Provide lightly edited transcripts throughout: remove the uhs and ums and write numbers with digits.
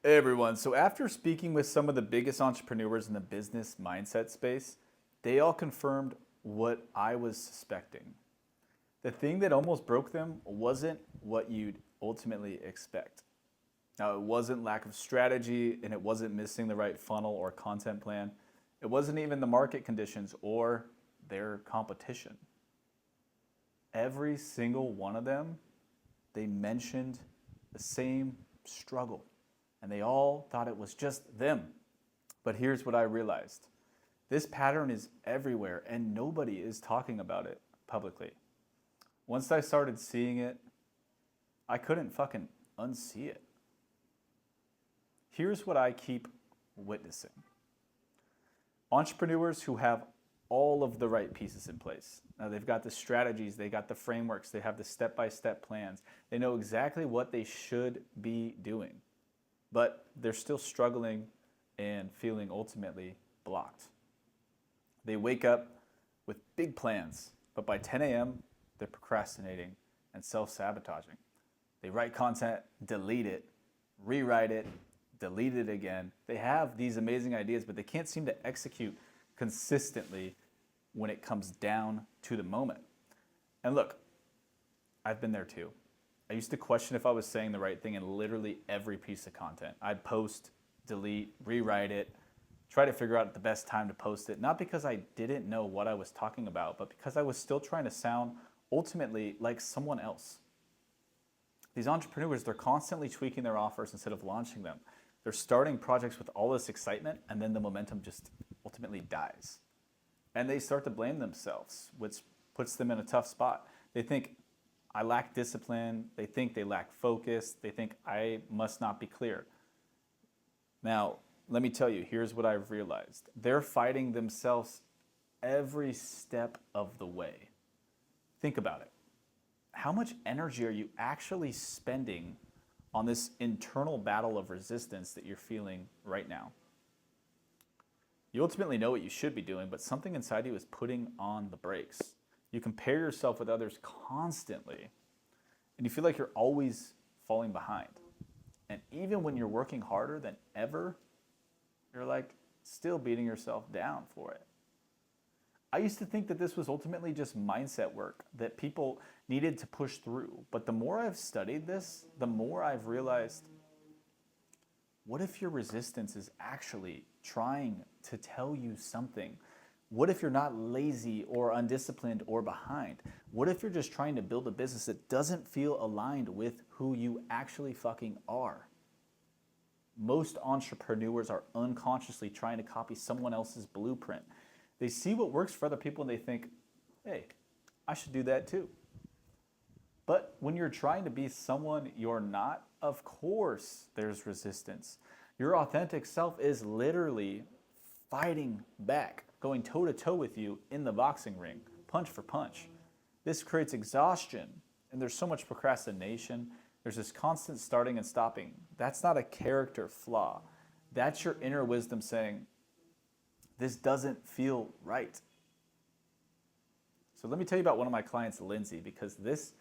Hey everyone. So after speaking with some of the biggest entrepreneurs in the business mindset space, they all confirmed what I was suspecting. The thing that almost broke them wasn't what you'd ultimately expect. Now, it wasn't lack of strategy and it wasn't missing the right funnel or content plan. It wasn't even the market conditions or their competition. Every single one of them, they mentioned the same struggle. And they all thought it was just them. But here's what I realized. This pattern is everywhere and nobody is talking about it publicly. Once I started seeing it, I couldn't fucking unsee it. Here's what I keep witnessing. Entrepreneurs who have all of the right pieces in place. Now they've got the strategies, they got the frameworks, they have the step-by-step plans. They know exactly what they should be doing. But they're still struggling and feeling ultimately blocked. They wake up with big plans, but by 10 a.m., they're procrastinating and self-sabotaging. They write content, delete it, rewrite it, delete it again. They have these amazing ideas, but they can't seem to execute consistently when it comes down to the moment. And look, I've been there too. I used to question if I was saying the right thing in literally every piece of content. I'd post, delete, rewrite it, try to figure out the best time to post it, not because I didn't know what I was talking about, but because I was still trying to sound ultimately like someone else. These entrepreneurs, they're constantly tweaking their offers instead of launching them. They're starting projects with all this excitement, and then the momentum just ultimately dies. And they start to blame themselves, which puts them in a tough spot. They think, I lack discipline. They think they lack focus. They think I must not be clear. Now, let me tell you, here's what I've realized. They're fighting themselves every step of the way. Think about it. How much energy are you actually spending on this internal battle of resistance that you're feeling right now? You ultimately know what you should be doing, but something inside you is putting on the brakes. You compare yourself with others constantly, and you feel like you're always falling behind. And even when you're working harder than ever, you're like still beating yourself down for it. I used to think that this was ultimately just mindset work that people needed to push through. But the more I've studied this, the more I've realized, what if your resistance is actually trying to tell you something? What if you're not lazy or undisciplined or behind? What if you're just trying to build a business that doesn't feel aligned with who you actually fucking are? Most entrepreneurs are unconsciously trying to copy someone else's blueprint. They see what works for other people and they think, hey, I should do that too. But when you're trying to be someone you're not, of course there's resistance. Your authentic self is literally fighting back, going toe-to-toe with you in the boxing ring, punch for punch. This creates exhaustion, and there's so much procrastination. There's this constant starting and stopping. That's not a character flaw. That's your inner wisdom saying, this doesn't feel right. So let me tell you about one of my clients, Lindsey, because this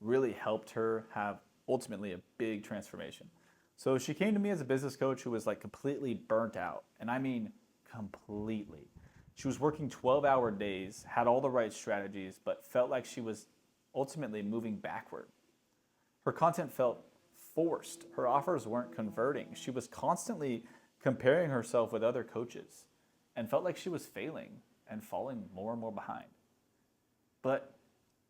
really helped her have ultimately a big transformation. So she came to me as a business coach who was like completely burnt out. And I mean completely. She was working 12-hour days, had all the right strategies, but felt like she was ultimately moving backward. Her content felt forced. Her offers weren't converting. She was constantly comparing herself with other coaches and felt like she was failing and falling more and more behind. But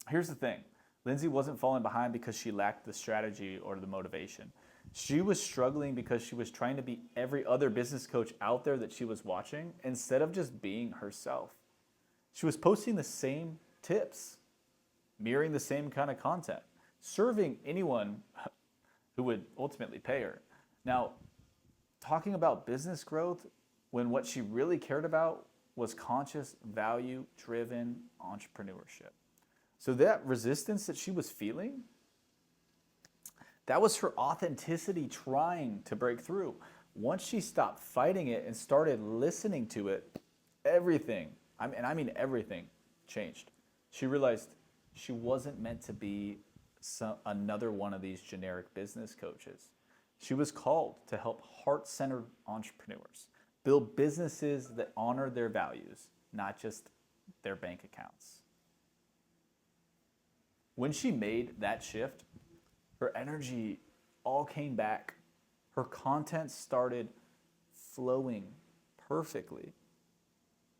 here's the thing. Lindsey wasn't falling behind because she lacked the strategy or the motivation. She was struggling because she was trying to be every other business coach out there that she was watching instead of just being herself. She was posting the same tips, mirroring the same kind of content, serving anyone who would ultimately pay her. Now, talking about business growth when what she really cared about was conscious, value-driven entrepreneurship. So that resistance that she was feeling, that was her authenticity trying to break through. Once she stopped fighting it and started listening to it, everything, and I mean everything, changed. She realized she wasn't meant to be another one of these generic business coaches. She was called to help heart-centered entrepreneurs build businesses that honor their values, not just their bank accounts. When she made that shift, her energy all came back. Her content started flowing perfectly.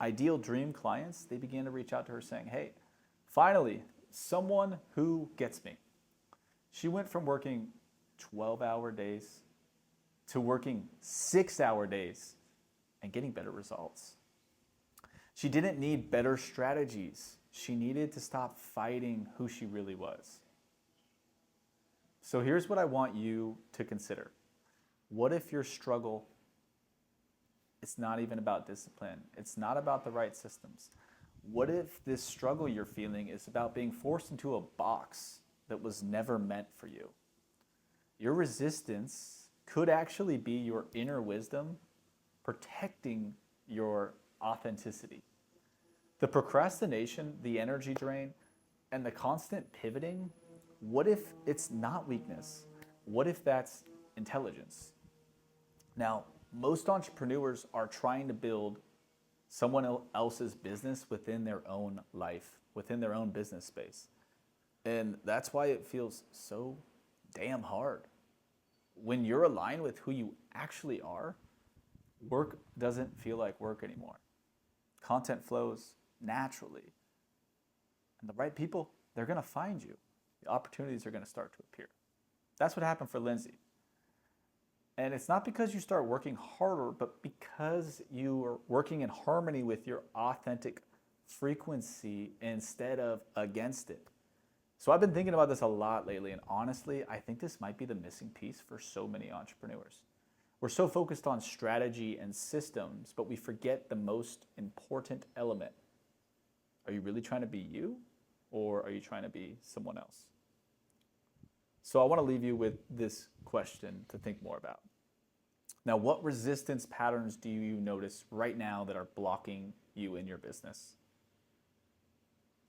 Ideal dream clients, they began to reach out to her saying, hey, finally, someone who gets me. She went from working 12-hour days to working 6-hour days and getting better results. She didn't need better strategies. She needed to stop fighting who she really was. So here's what I want you to consider. What if your struggle, it's not even about discipline. It's not about the right systems. What if this struggle you're feeling is about being forced into a box that was never meant for you? Your resistance could actually be your inner wisdom protecting your authenticity. The procrastination, the energy drain, and the constant pivoting, what if it's not weakness? What if that's intelligence? Now, most entrepreneurs are trying to build someone else's business within their own life, within their own business space. And that's why it feels so damn hard. When you're aligned with who you actually are, work doesn't feel like work anymore. Content flows naturally. And the right people, they're going to find you. The opportunities are going to start to appear. That's what happened for Lindsey. And it's not because you start working harder, but because you are working in harmony with your authentic frequency instead of against it. So I've been thinking about this a lot lately, and honestly, I think this might be the missing piece for so many entrepreneurs. We're so focused on strategy and systems, but we forget the most important element. Are you really trying to be you, or are you trying to be someone else? So I want to leave you with this question to think more about. Now, what resistance patterns do you notice right now that are blocking you in your business?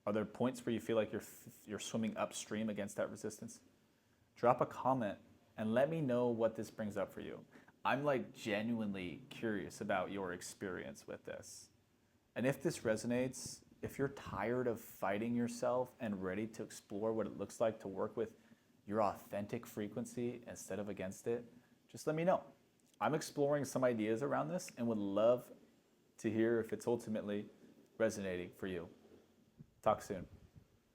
Are there points where you feel like you're swimming upstream against that resistance? Drop a comment and let me know what this brings up for you. I'm like genuinely curious about your experience with this. And if this resonates, if you're tired of fighting yourself and ready to explore what it looks like to work with your authentic frequency instead of against it, just let me know. I'm exploring some ideas around this and would love to hear if it's ultimately resonating for you. Talk soon.